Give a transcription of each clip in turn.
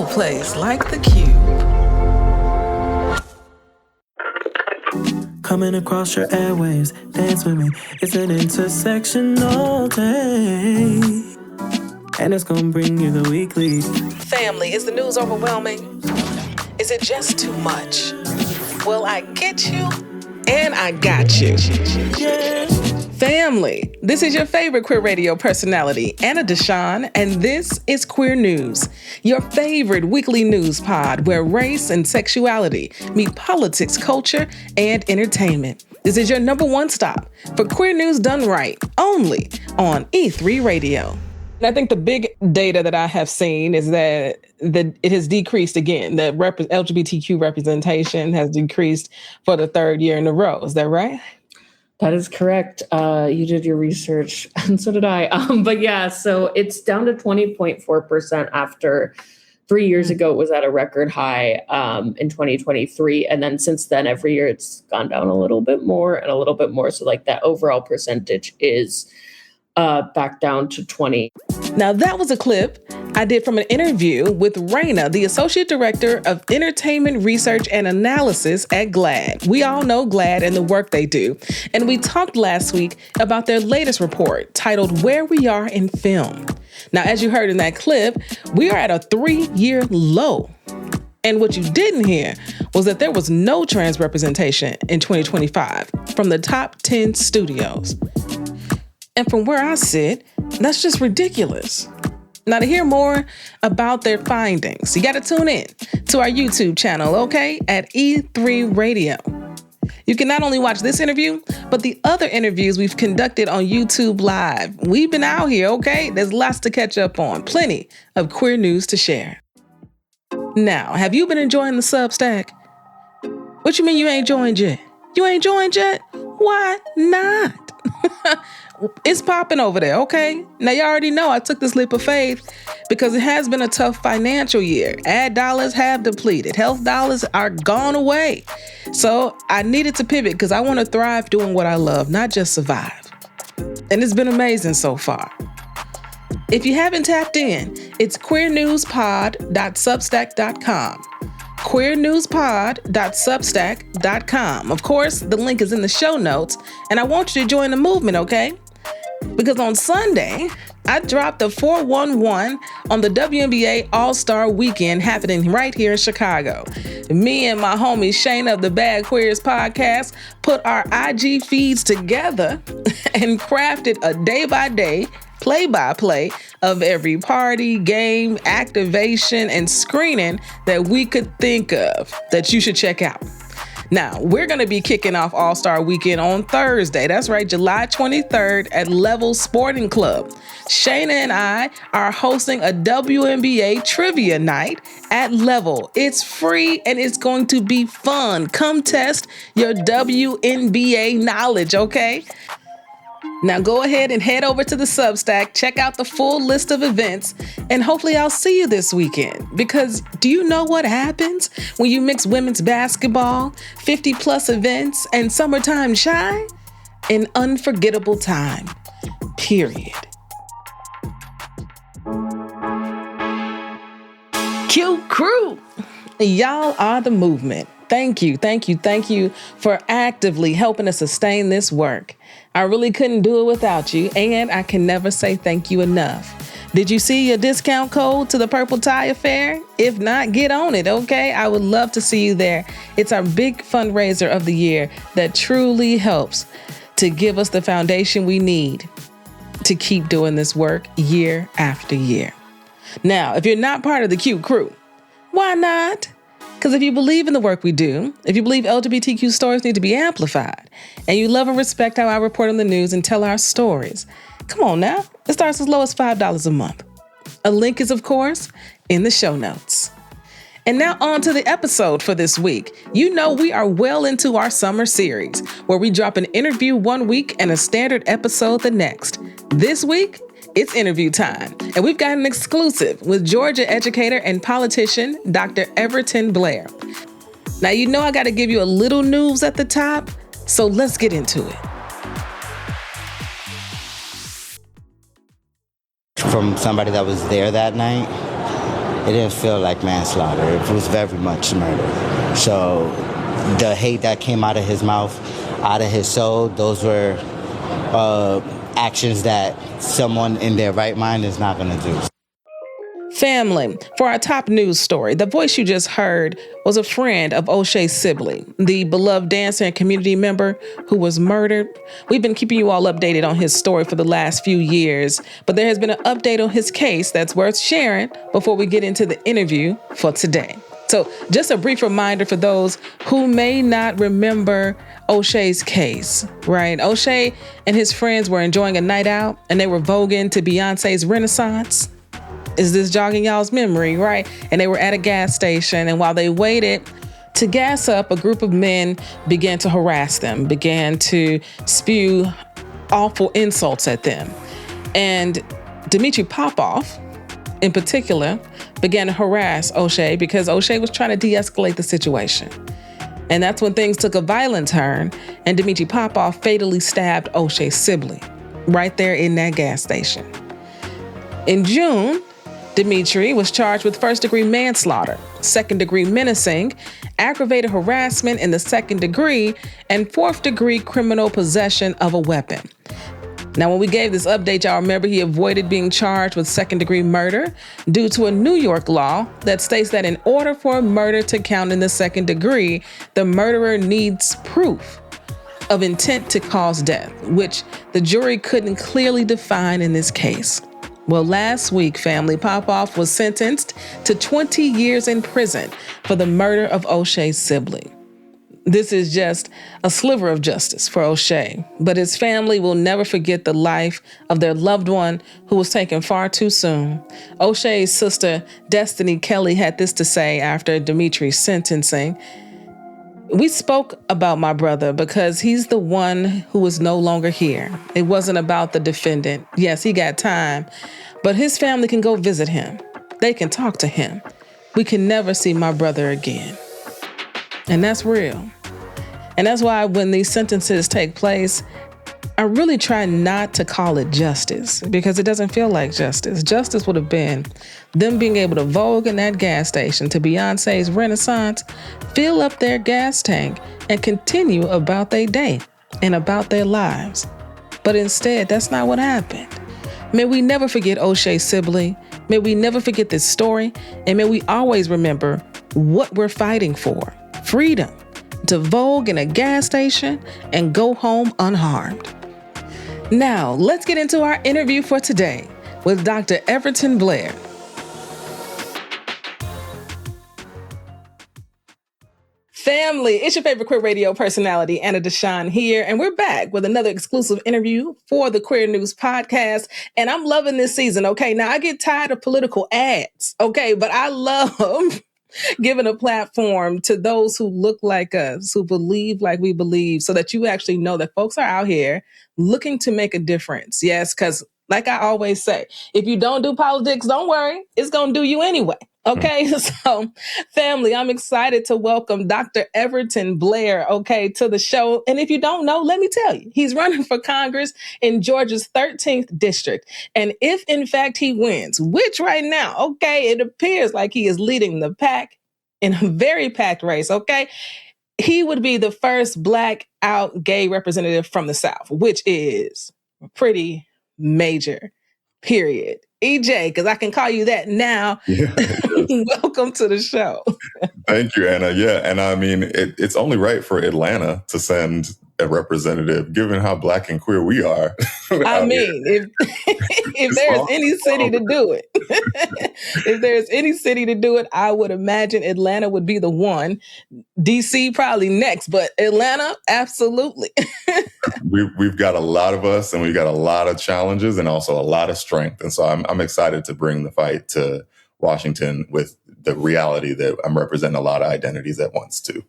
no place like the Cube. Coming across your airwaves, dance with me. It's an intersection all day, and it's gonna bring you the weekly. Family, is the news overwhelming? Is it just too much? Well, I get you, and I got you. Yeah. Family, this is your favorite queer radio personality, Anna DeShawn, and this is Queer News, your favorite weekly news pod where race and sexuality meet politics, culture, and entertainment. This is your number one stop for queer news done right, only on E3 Radio. And I think the big data that I have seen is that it has decreased again. The LGBTQ representation has decreased for the third year in a row. Is that right? That is correct. You did your research, and so did I. But yeah, so it's down to 20.4% after 3 years ago. It was at a record high in 2023. And then since then, every year it's gone down a little bit more and a little bit more. So like that overall percentage is back down to 20. Now, that was a clip I did from an interview with Raina, the Associate Director of Entertainment Research and Analysis at GLAAD. We all know GLAAD and the work they do. And we talked last week about their latest report titled Where We Are in Film. Now, as you heard in that clip, we are at a 3-year low. And what you didn't hear was that there was no trans representation in 2025 from the top 10 studios. And from where I sit, that's just ridiculous. Now, to hear more about their findings, you got to tune in to our YouTube channel, okay, at E3 Radio. You can not only watch this interview, but the other interviews we've conducted on YouTube Live. We've been out here, okay? There's lots to catch up on, plenty of queer news to share. Now, have you been enjoying the Substack? What you mean you ain't joined yet? You ain't joined yet? Why not? It's popping over there, okay? Now, you already know I took this leap of faith because it has been a tough financial year. Ad dollars have depleted. Health dollars are gone away. So I needed to pivot because I want to thrive doing what I love, not just survive. And it's been amazing so far. If you haven't tapped in, it's queernewspod.substack.com. queernewspod.substack.com. Of course, the link is in the show notes, and I want you to join the movement, okay? Because on Sunday, I dropped a 411 on the WNBA All-Star Weekend happening right here in Chicago. Me and my homie Shayna of the Bad Queers podcast put our IG feeds together and crafted a day-by-day play-by-play of every party, game, activation, and screening that we could think of that you should check out. Now, we're going to be kicking off All-Star Weekend on Thursday. That's right, July 23rd at Level Sporting Club. Shayna and I are hosting a WNBA trivia night at Level. It's free and it's going to be fun. Come test your WNBA knowledge, okay? Now go ahead and head over to the Substack, check out the full list of events, and hopefully I'll see you this weekend. Because do you know what happens when you mix women's basketball, 50+ events, and summertime shine? An unforgettable time, period. QCrew, y'all are the movement. Thank you for actively helping us sustain this work. I really couldn't do it without you, and I can never say thank you enough. Did you see your discount code to the Purple Tie Affair? If not, get on it, okay? I would love to see you there. It's our big fundraiser of the year that truly helps to give us the foundation we need to keep doing this work year after year. Now, if you're not part of the QCrew, why not? Because if you believe in the work we do, if you believe LGBTQ stories need to be amplified, and you love and respect how I report on the news and tell our stories, come on now. It starts as low as $5 a month. A link is, of course, in the show notes. And now on to the episode for this week. You know we are well into our summer series, where we drop an interview one week and a standard episode the next. This week, it's interview time, and we've got an exclusive with Georgia educator and politician, Dr. Everton Blair. Now, you know I got to give you a little news at the top, so let's get into it. From somebody that was there that night, it didn't feel like manslaughter. It was very much murder. So the hate that came out of his mouth, out of his soul, those were actions that someone in their right mind is not going to do. Family, for our top news story, the voice you just heard was a friend of O'Shae Sibley, the beloved dancer and community member who was murdered. We've been keeping you all updated on his story for the last few years, but there has been an update on his case that's worth sharing before we get into the interview for today. So just a brief reminder for those who may not remember O'Shae's case, right? O'Shae and his friends were enjoying a night out and they were voguing to Beyonce's Renaissance. Is this jogging y'all's memory, right? And they were at a gas station, and while they waited to gas up, a group of men began to harass them, began to spew awful insults at them. And Dimitri Popoff, in particular, began to harass O'Shae because O'Shae was trying to de-escalate the situation. And that's when things took a violent turn, and Dimitri Popoff fatally stabbed O'Shae Sibley right there in that gas station. In June, Dimitri was charged with first-degree manslaughter, second-degree menacing, aggravated harassment in the second degree, and fourth-degree criminal possession of a weapon. Now, when we gave this update, y'all remember he avoided being charged with second-degree murder due to a New York law that states that in order for a murder to count in the second degree, the murderer needs proof of intent to cause death, which the jury couldn't clearly define in this case. Well, last week, family, Popoff was sentenced to 20 years in prison for the murder of O'Shae Sibley. This is just a sliver of justice for O'Shae, but his family will never forget the life of their loved one who was taken far too soon. O'Shae's sister, Destiny Kelly, had this to say after Dimitri's sentencing. We spoke about my brother because he's the one who is no longer here. It wasn't about the defendant. Yes, he got time, but his family can go visit him. They can talk to him. We can never see my brother again. And that's real. And that's why when these sentences take place, I really try not to call it justice because it doesn't feel like justice. Justice would have been them being able to vogue in that gas station to Beyonce's Renaissance, fill up their gas tank, and continue about their day and about their lives. But instead, that's not what happened. May we never forget O'Shae Sibley. May we never forget this story. And may we always remember what we're fighting for. Freedom to vogue in a gas station and go home unharmed. Now, let's get into our interview for today with Dr. Everton Blair. Family, it's your favorite queer radio personality, Anna DeShawn here, and we're back with another exclusive interview for the Queer News Podcast, and I'm loving this season, okay? Now, I get tired of political ads, okay? But I love giving a platform to those who look like us, who believe like we believe, so that you actually know that folks are out here looking to make a difference. Yes, because like I always say, if you don't do politics, don't worry, it's going to do you anyway. Okay, so family, I'm excited to welcome Dr. Everton Blair, okay, to the show. And if you don't know, let me tell you, he's running for Congress in Georgia's 13th district. And if in fact he wins, which right now, okay, it appears like he is leading the pack in a very packed race, okay, he would be the first Black out gay representative from the South, which is pretty major, period. EJ, because I can call you that now. Yeah. Welcome to the show. Thank you, Anna. Yeah, and I mean, it's only right for Atlanta to send a representative, given how Black and queer we are. I mean, if there's any city to do it, if there's any city to do it, I would imagine Atlanta would be the one. DC probably next, but Atlanta, absolutely. We've got a lot of us, and we've got a lot of challenges, and also a lot of strength. And so I'm excited to bring the fight to Washington with the reality that I'm representing a lot of identities at once too.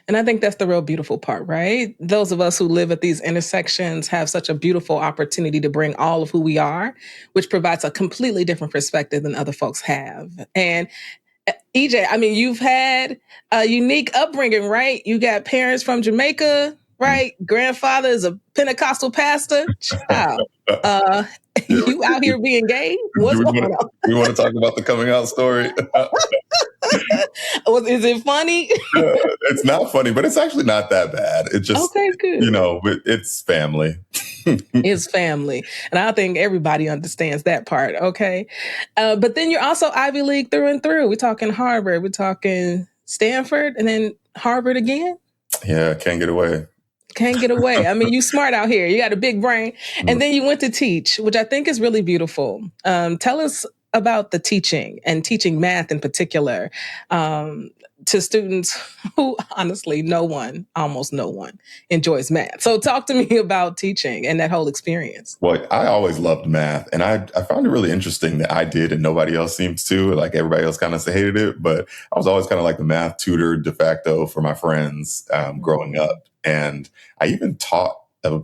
And I think that's the real beautiful part, right? Those of us who live at these intersections have such a beautiful opportunity to bring all of who we are, which provides a completely different perspective than other folks have. And EJ, I mean, you've had a unique upbringing, right? You got parents from Jamaica, right? Grandfather is a Pentecostal pastor. Child. You out here being gay? What's going on? We want to talk about the coming out story? Is it funny? It's not funny, but it's actually not that bad. It just, Okay, good. It's family. It's family. And I think everybody understands that part, okay? But then you're also Ivy League through and through. We're talking Harvard, we're talking Stanford, and then Harvard again? Yeah, can't get away. Can't get away. I mean, you smart out here. You got a big brain. And then you went to teach, which I think is really beautiful. Tell us about the teaching and teaching math in particular to students who honestly, almost no one enjoys math. So talk to me about teaching and that whole experience. Well, I always loved math, and I found it really interesting that I did and nobody else seems to. Like everybody else kind of hated it, but I was always kind of like the math tutor de facto for my friends growing up. And I even taught a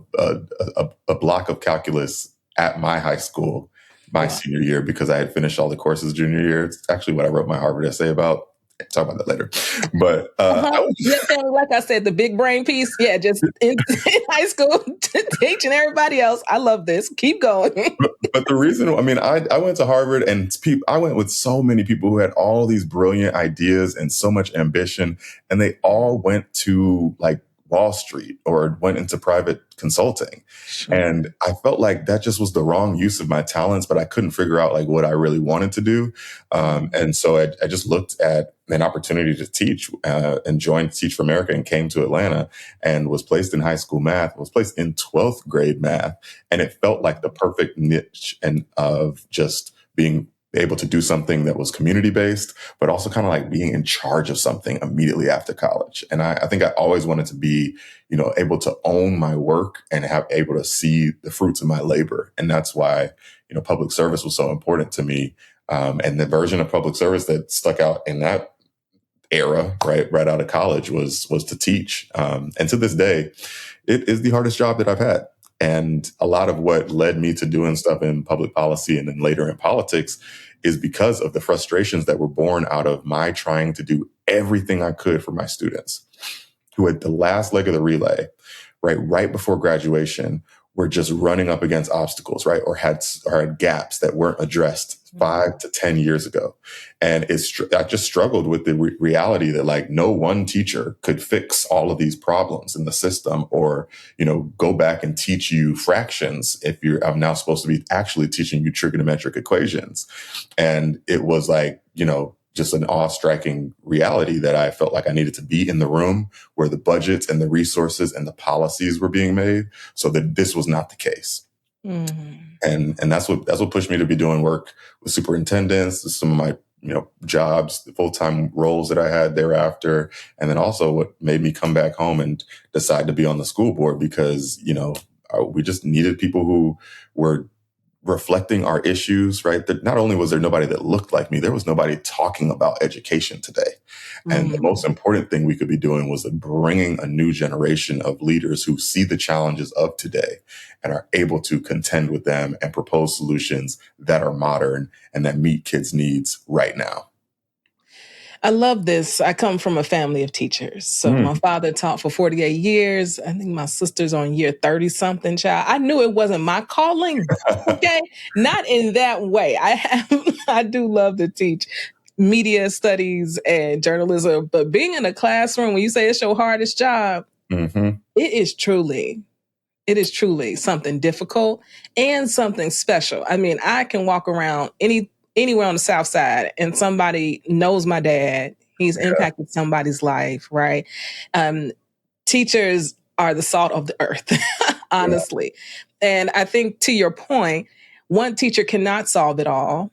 block of calculus at my high school my senior year because I had finished all the courses junior year. It's actually what I wrote my Harvard essay about. Talk about that later. But like I said, the big brain piece. Yeah, just in high school, teaching everybody else. I love this. Keep going. But the reason, I went to Harvard, and I went with so many people who had all these brilliant ideas and so much ambition, and they all went to like Wall Street or went into private consulting. Sure. And I felt like that just was the wrong use of my talents, but I couldn't figure out like what I really wanted to do. And so I just looked at an opportunity to teach and joined Teach for America and came to Atlanta and was placed in high school math, was placed in 12th grade math. And it felt like the perfect niche and of just being able to do something that was community-based, but also kind of like being in charge of something immediately after college. And I think I always wanted to be, able to own my work and able to see the fruits of my labor. And that's why, public service was so important to me. And the version of public service that stuck out in that era, right out of college was to teach. And to this day, it is the hardest job that I've had. And a lot of what led me to doing stuff in public policy and then later in politics is because of the frustrations that were born out of my trying to do everything I could for my students who at the last leg of the relay, right before graduation, were just running up against obstacles, or had gaps that weren't addressed 5 to 10 years ago. And I just struggled with the reality that like no one teacher could fix all of these problems in the system or, go back and teach you fractions if I'm now supposed to be actually teaching you trigonometric equations. And it was like, just an awe-striking reality that I felt like I needed to be in the room where the budgets and the resources and the policies were being made so that this was not the case. Mm-hmm. And that's what pushed me to be doing work with superintendents, some of my, jobs, the full-time roles that I had thereafter. And then also what made me come back home and decide to be on the school board because, we just needed people who were reflecting our issues, that not only was there nobody that looked like me, there was nobody talking about education today. Mm-hmm. And the most important thing we could be doing was bringing a new generation of leaders who see the challenges of today and are able to contend with them and propose solutions that are modern and that meet kids' needs right now. I love this. I come from a family of teachers. So my father taught for 48 years. I think my sister's on year 30-something, child. I knew it wasn't my calling, okay? Not in that way. I do love to teach media studies and journalism, but being in a classroom, when you say it's your hardest job, it is truly something difficult and something special. I mean, I can walk around anywhere on the South Side and somebody knows my dad. He's impacted somebody's life, right? Teachers are the salt of the earth, honestly. Yeah. And I think to your point, one teacher cannot solve it all,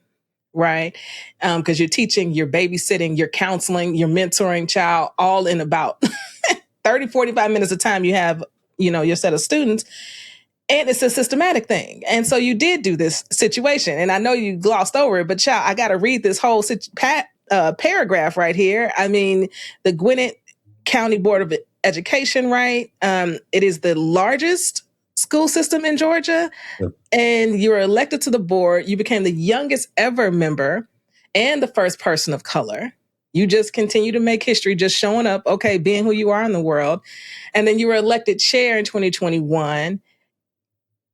right? Because you're teaching, you're babysitting, you're counseling, you're mentoring child all in about 30, 45 minutes of time you have, your set of students. And it's a systematic thing. And so you did do this situation. And I know you glossed over it, but child, I got to read this whole paragraph right here. I mean, the Gwinnett County Board of Education, right? It is the largest school system in Georgia. Yep. And you were elected to the board. You became the youngest ever member and the first person of color. You just continue to make history, just showing up, okay, being who you are in the world. And then you were elected chair in 2021.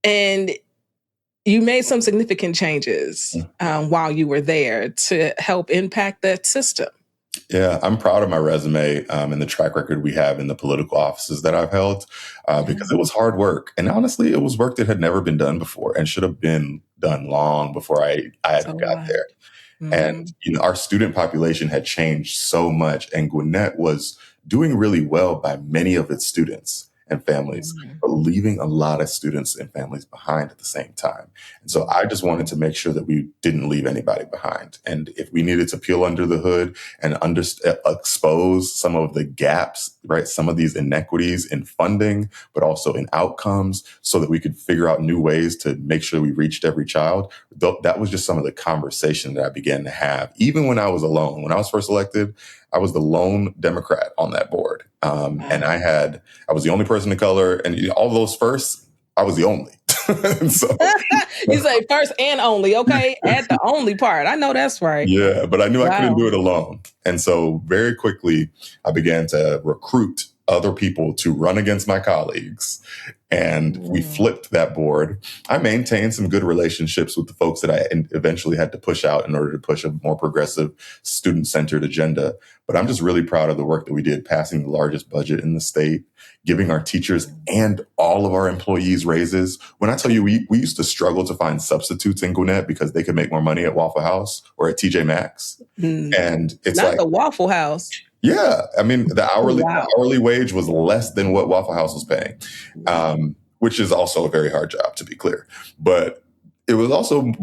And you made some significant changes while you were there to help impact that system. Yeah, I'm proud of my resume and the track record we have in the political offices that I've held because it was hard work. And honestly, it was work that had never been done before and should have been done long before I got there. And our student population had changed so much, and Gwinnett was doing really well by many of its students and families, but leaving a lot of students and families behind at the same time. And so I just wanted to make sure that we didn't leave anybody behind. And if we needed to peel under the hood and expose some of the gaps, right, some of these inequities in funding, but also in outcomes, so that we could figure out new ways to make sure we reached every child, that was just some of the conversation that I began to have, even when I was alone. When I was first elected, I was the lone Democrat on that board. And I was the only person of color, and all those firsts, I was the only. So, you say first and only, okay? Add the only part. I know that's right. Yeah, but I knew I couldn't do it alone. And so very quickly, I began to recruit other people to run against my colleagues. And we flipped that board. I maintained some good relationships with the folks that I eventually had to push out in order to push a more progressive, student-centered agenda. But I'm just really proud of the work that we did, passing the largest budget in the state, giving our teachers and all of our employees raises. When I tell you, we used to struggle to find substitutes in Gwinnett because they could make more money at Waffle House or at TJ Maxx. And it's not the Waffle House. Yeah, I mean, the hourly wage was less than what Waffle House was paying, which is also a very hard job, to be clear. But it was also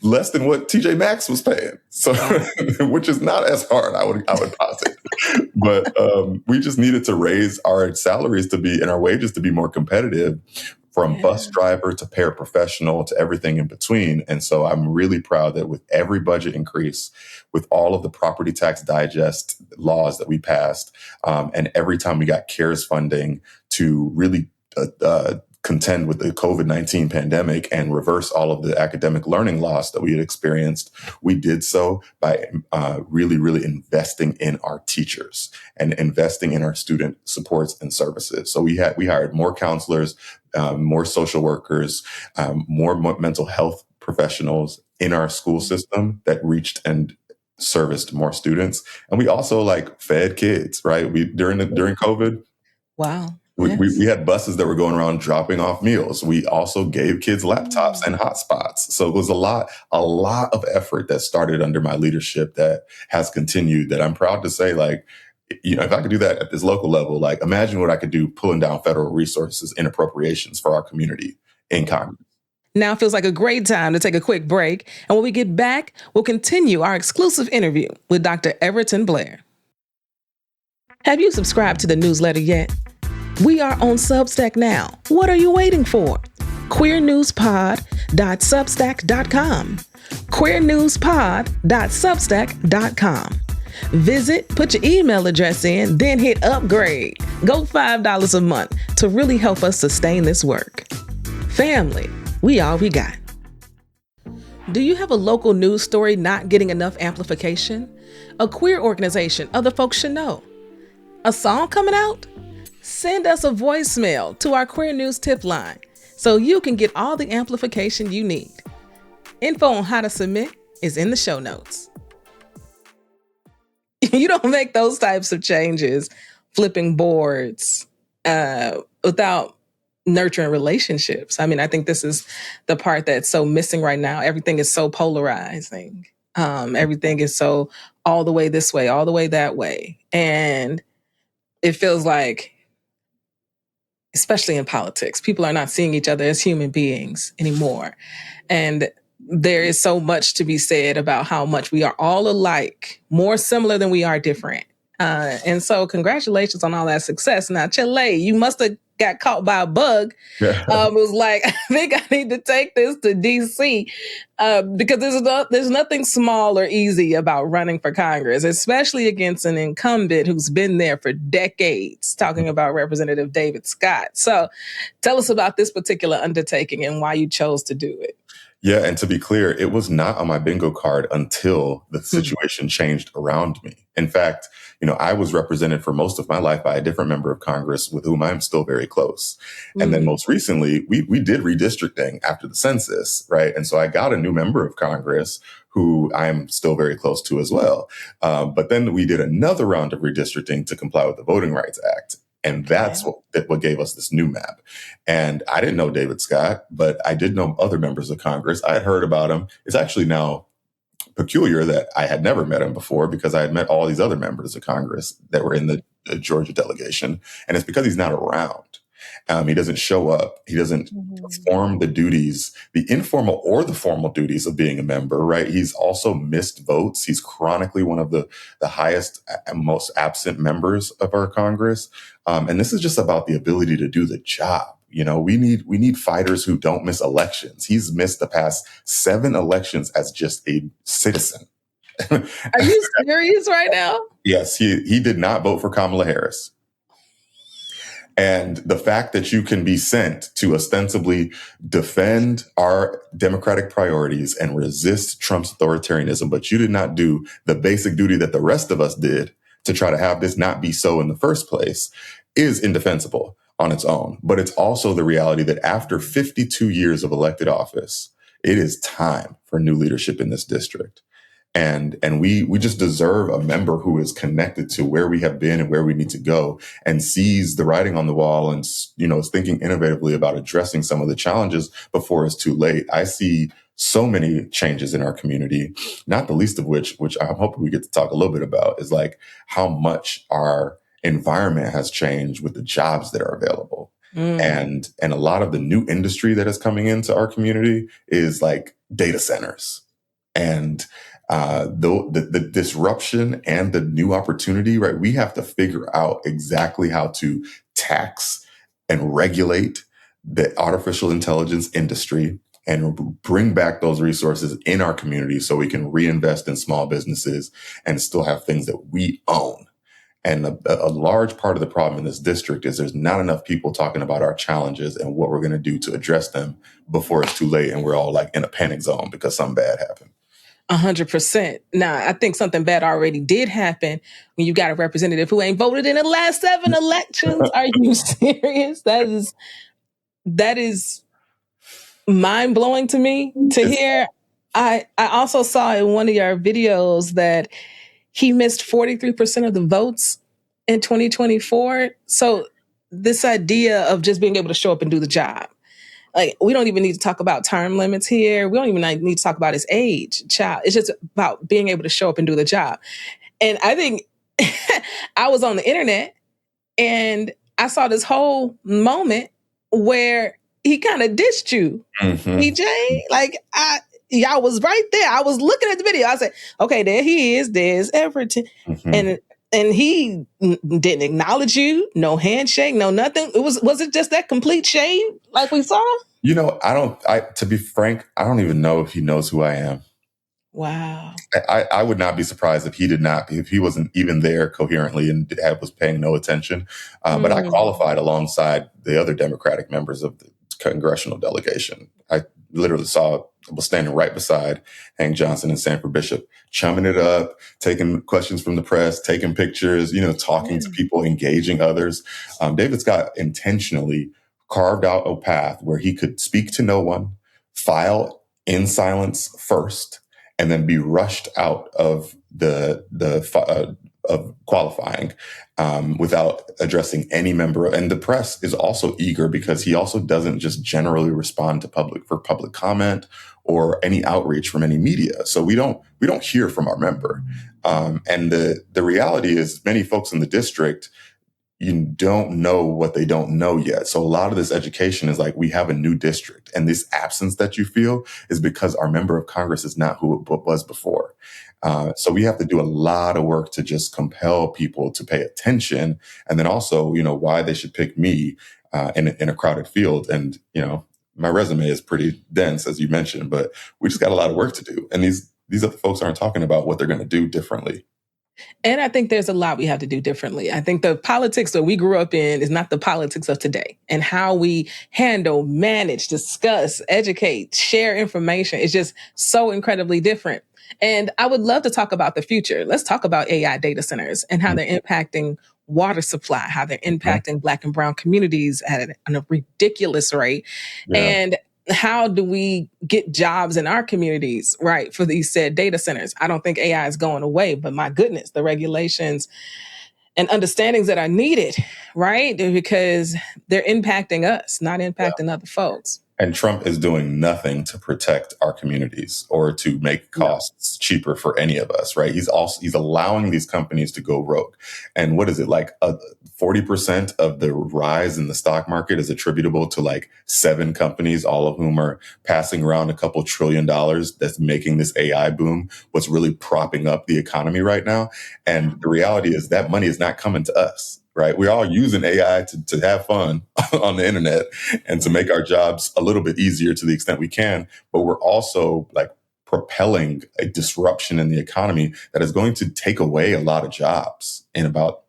less than what TJ Maxx was paying, so which is not as hard, I would posit. But we just needed to raise our salaries and our wages to be more competitive, from bus driver to paraprofessional to everything in between. And so I'm really proud that with every budget increase, with all of the property tax digest laws that we passed, and every time we got CARES funding to really contend with the COVID-19 pandemic and reverse all of the academic learning loss that we had experienced, we did so by really, really investing in our teachers and investing in our student supports and services. So we hired more counselors, more social workers, more mental health professionals in our school system that reached and serviced more students. And we also fed kids, right? During COVID. Wow. We had buses that were going around dropping off meals. We also gave kids laptops and hotspots. So it was a lot of effort that started under my leadership that has continued, that I'm proud to say, if I could do that at this local level, imagine what I could do pulling down federal resources in appropriations for our community in Congress. Now feels like a great time to take a quick break. And when we get back, we'll continue our exclusive interview with Dr. Everton Blair. Have you subscribed to the newsletter yet? We are on Substack now. What are you waiting for? queernewspod.substack.com. queernewspod.substack.com. Visit, put your email address in, then hit upgrade. Go $5 a month to really help us sustain this work. Family, we all we got. Do you have a local news story not getting enough amplification? A queer organization other folks should know? A song coming out? Send us a voicemail to our Queer News tip line so you can get all the amplification you need. Info on how to submit is in the show notes. You don't make those types of changes, flipping boards, without nurturing relationships. I mean, I think this is the part that's so missing right now. Everything is so polarizing. Everything is so all the way this way, all the way that way. And it feels like, especially in politics, people are not seeing each other as human beings anymore. And there is so much to be said about how much we are all alike, more similar than we are different. And so congratulations on all that success. Now, Chile, you must have got caught by a bug. It was like, I think I need to take this to DC because there's nothing small or easy about running for Congress, especially against an incumbent who's been there for decades, talking about Representative David Scott. So tell us about this particular undertaking and why you chose to do it. Yeah, and to be clear, it was not on my bingo card until the situation changed around me. In fact, I was represented for most of my life by a different member of Congress with whom I'm still very close. And then most recently, we did redistricting after the census, right? And so I got a new member of Congress who I'm still very close to as well. But then we did another round of redistricting to comply with the Voting Rights Act. And that's what gave us this new map. And I didn't know David Scott, but I did know other members of Congress. I had heard about him. It's actually now peculiar that I had never met him before because I had met all these other members of Congress that were in the Georgia delegation. And it's because he's not around. He doesn't show up. He doesn't perform the duties, the informal or the formal duties of being a member, right? He's also missed votes. He's chronically one of the highest and most absent members of our Congress. And this is just about the ability to do the job. We need fighters who don't miss elections. He's missed the past 7 elections as just a citizen. Are you serious right now? Yes, he did not vote for Kamala Harris. And the fact that you can be sent to ostensibly defend our democratic priorities and resist Trump's authoritarianism, but you did not do the basic duty that the rest of us did to try to have this not be so in the first place is indefensible on its own. But it's also the reality that after 52 years of elected office, it is time for new leadership in this district. And we just deserve a member who is connected to where we have been and where we need to go and sees the writing on the wall and, is thinking innovatively about addressing some of the challenges before it's too late. I see so many changes in our community, not the least of which I'm hoping we get to talk a little bit about, is like how much our environment has changed with the jobs that are available. And a lot of the new industry that is coming into our community is like data centers. And the disruption and the new opportunity, right? We have to figure out exactly how to tax and regulate the artificial intelligence industry and bring back those resources in our community so we can reinvest in small businesses and still have things that we own. And a large part of the problem in this district is there's not enough people talking about our challenges and what we're going to do to address them before it's too late and we're all like in a panic zone because something bad happened. 100%. Now, I think something bad already did happen when you got a representative who ain't voted in the last 7 elections. Are you serious? That is mind blowing to me to hear. I also saw in one of your videos that he missed 43% of the votes in 2024. So this idea of just being able to show up and do the job. Like, we don't even need to talk about term limits here. We don't even need to talk about his age, child. It's just about being able to show up and do the job. And I think I was on the internet and I saw this whole moment where he kind of dissed you, PJ. Like, y'all was right there. I was looking at the video. I said, okay, there he is. There's Everton. And he didn't acknowledge you. No handshake, no nothing. Was it just that complete shade like we saw? To be frank, I don't even know if he knows who I am. Wow. I would not be surprised if he wasn't even there coherently and was paying no attention. But I qualified alongside the other Democratic members of the congressional delegation. I literally was standing right beside Hank Johnson and Sanford Bishop, chumming it up, taking questions from the press, taking pictures, talking to people, engaging others. David Scott intentionally carved out a path where he could speak to no one, file in silence first, and then be rushed out of of qualifying without addressing any member. And the press is also eager because he also doesn't just generally respond to public comment or any outreach from any media. So we don't hear from our member. And the reality is many folks in the district, you don't know what they don't know yet. So a lot of this education is like, we have a new district, and this absence that you feel is because our member of Congress is not who it was before. So we have to do a lot of work to just compel people to pay attention. And then also, why they should pick me in a crowded field. And, my resume is pretty dense, as you mentioned, but we just got a lot of work to do. And these other folks aren't talking about what they're going to do differently. And I think there's a lot we have to do differently. I think the politics that we grew up in is not the politics of today. And how we handle, manage, discuss, educate, share information is just so incredibly different. And I would love to talk about the future. Let's talk about AI data centers and how they're impacting water supply, how they're impacting Black and Brown communities at a ridiculous rate. Yeah. And how do we get jobs in our communities, right, for these said data centers? I don't think AI is going away, but my goodness, the regulations and understandings that are needed, right? Because they're impacting us, not impacting other folks. And Trump is doing nothing to protect our communities or to make costs cheaper for any of us, right? He's allowing these companies to go rogue. And what is it, like 40% of the rise in the stock market is attributable to like 7 companies, all of whom are passing around a couple $1 trillion that's making this AI boom, what's really propping up the economy right now. And the reality is that money is not coming to us. Right. We're all using AI to have fun on the internet and to make our jobs a little bit easier to the extent we can. But we're also like propelling a disruption in the economy that is going to take away a lot of jobs in about,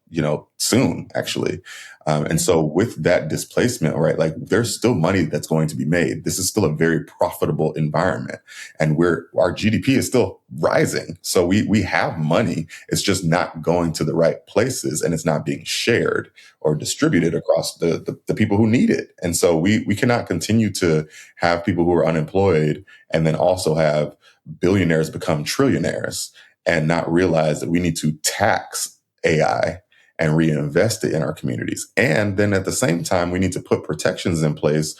soon, actually. And so with that displacement, right, like there's still money that's going to be made. This is still a very profitable environment, and our GDP is still rising. So we have money. It's just not going to the right places, and it's not being shared or distributed across the people who need it. And so we cannot continue to have people who are unemployed and then also have billionaires become trillionaires and not realize that we need to tax AI and reinvest it in our communities. And then at the same time, we need to put protections in place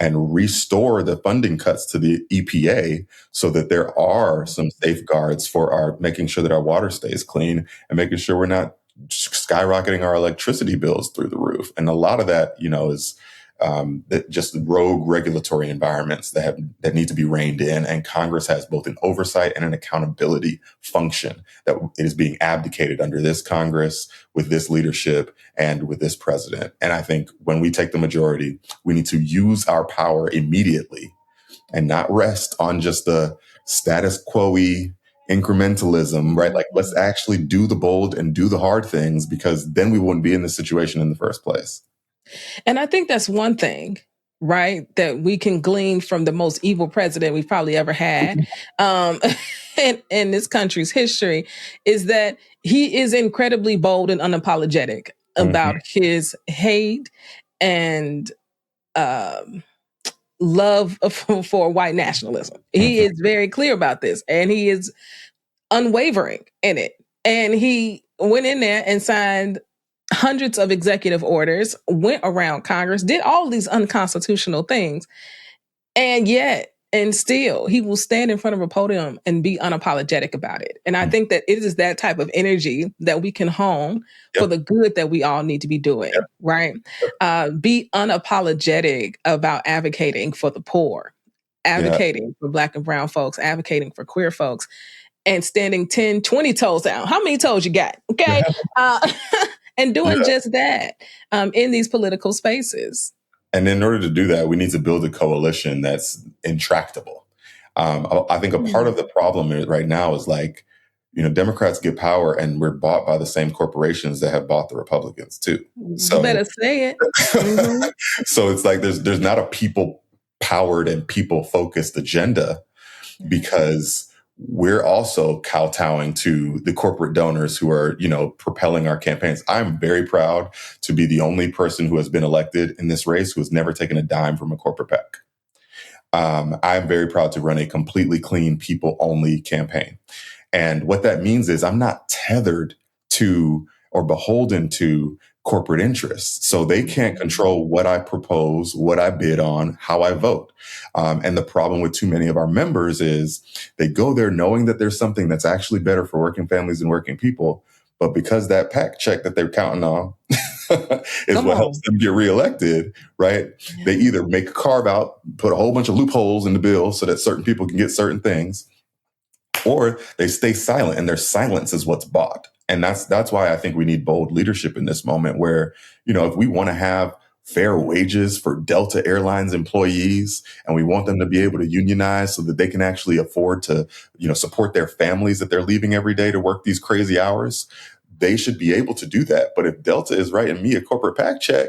and restore the funding cuts to the EPA so that there are some safeguards for making sure that our water stays clean and making sure we're not skyrocketing our electricity bills through the roof. And a lot of that, is just rogue regulatory environments that need to be reined in. And Congress has both an oversight and an accountability function that is being abdicated under this Congress, with this leadership, and with this president. And I think when we take the majority, we need to use our power immediately and not rest on just the status quo-y incrementalism, right? Like, let's actually do the bold and do the hard things, because then we wouldn't be in this situation in the first place. And I think that's one thing, right, that we can glean from the most evil president we've probably ever had in this country's history, is that he is incredibly bold and unapologetic about his hate and love for white nationalism. He is very clear about this, and he is unwavering in it. And he went in there and signed hundreds of executive orders, went around Congress, did all these unconstitutional things. And still, he will stand in front of a podium and be unapologetic about it. And I think that it is that type of energy that we can hone for the good that we all need to be doing, right? Be unapologetic about advocating for the poor, advocating for Black and Brown folks, advocating for queer folks, and standing 10, 20 toes down. How many toes you got? Okay. And doing just that in these political spaces. And in order to do that, we need to build a coalition that's intractable. I think a part of the problem right now is Democrats get power and we're bought by the same corporations that have bought the Republicans too. So you better say it. So it's like there's not a people-powered and people-focused agenda, because we're also kowtowing to the corporate donors who are, propelling our campaigns. I'm very proud to be the only person who has been elected in this race who has never taken a dime from a corporate PAC. I'm very proud to run a completely clean, people-only campaign. And what that means is I'm not tethered to or beholden to corporate interests. So they can't control what I propose, what I bid on, how I vote. And the problem with too many of our members is they go there knowing that there's something that's actually better for working families and working people. But because that PAC check that they're counting on is what helps them get reelected, right? Yeah. They either make a carve out, put a whole bunch of loopholes in the bill so that certain people can get certain things, or they stay silent, and their silence is what's bought. And that's why I think we need bold leadership in this moment where, if we want to have fair wages for Delta Airlines employees, and we want them to be able to unionize so that they can actually afford to, support their families that they're leaving every day to work these crazy hours. They should be able to do that. But if Delta is writing me a corporate PAC check,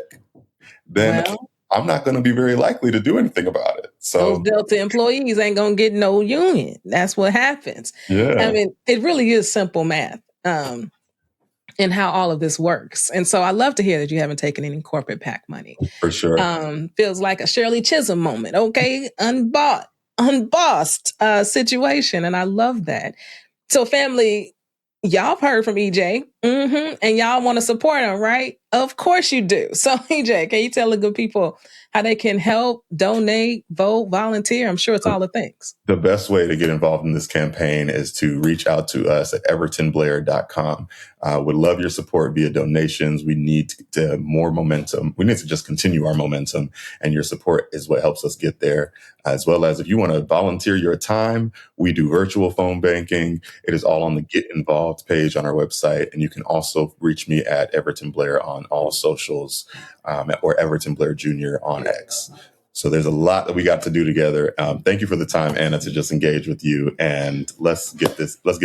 then I'm not going to be very likely to do anything about it. So those Delta employees ain't going to get no union. That's what happens. Yeah. I mean, it really is simple math in how all of this works. And so I love to hear that you haven't taken any corporate PAC money. For sure. Feels like a Shirley Chisholm moment. Okay. Unbossed situation. And I love that. So family, y'all have heard from EJ, and y'all want to support him, right? Of course you do. So EJ, can you tell the good people how they can help, donate, vote, volunteer? I'm sure it's all the things. The best way to get involved in this campaign is to reach out to us at evertonblair.com. Would love your support via donations. We need to more momentum. We need to just continue our momentum, and your support is what helps us get there. As well as if you want to volunteer your time, we do virtual phone banking. It is all on the Get Involved page on our website. And you can also reach me at Everton Blair on all socials, or Everton Blair Jr. on X. So there's a lot that we got to do together. Thank you for the time, Anna, to just engage with you, and let's get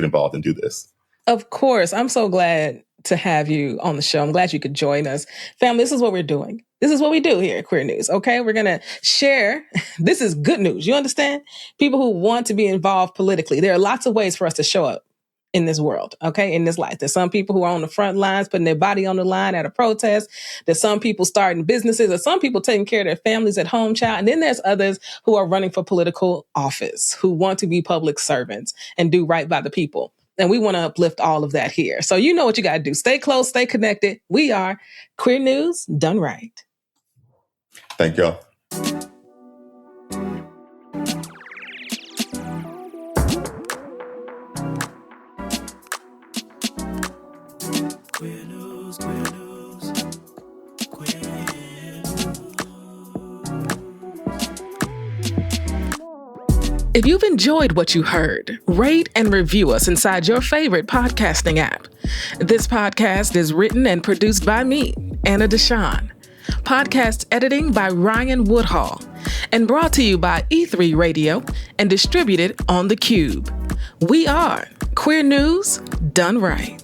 involved and do this. Of course. I'm so glad to have you on the show. I'm glad you could join us. Family, this is what we're doing. This is what we do here at Queer News. Okay. We're going to share. This is good news. You understand? People who want to be involved politically. There are lots of ways for us to show up in this world, okay, in this life. There's some people who are on the front lines, putting their body on the line at a protest. There's some people starting businesses. There's some people taking care of their families at home, child. And then there's others who are running for political office, who want to be public servants and do right by the people. And we want to uplift all of that here. So you know what you got to do. Stay close, stay connected. We are Queer News Done Right. Thank y'all. If you've enjoyed what you heard, rate and review us inside your favorite podcasting app. This podcast is written and produced by me, Anna DeShawn. Podcast editing by Ryan Woodhall, and brought to you by E3 Radio and distributed on The Cube. We are Queer News Done Right.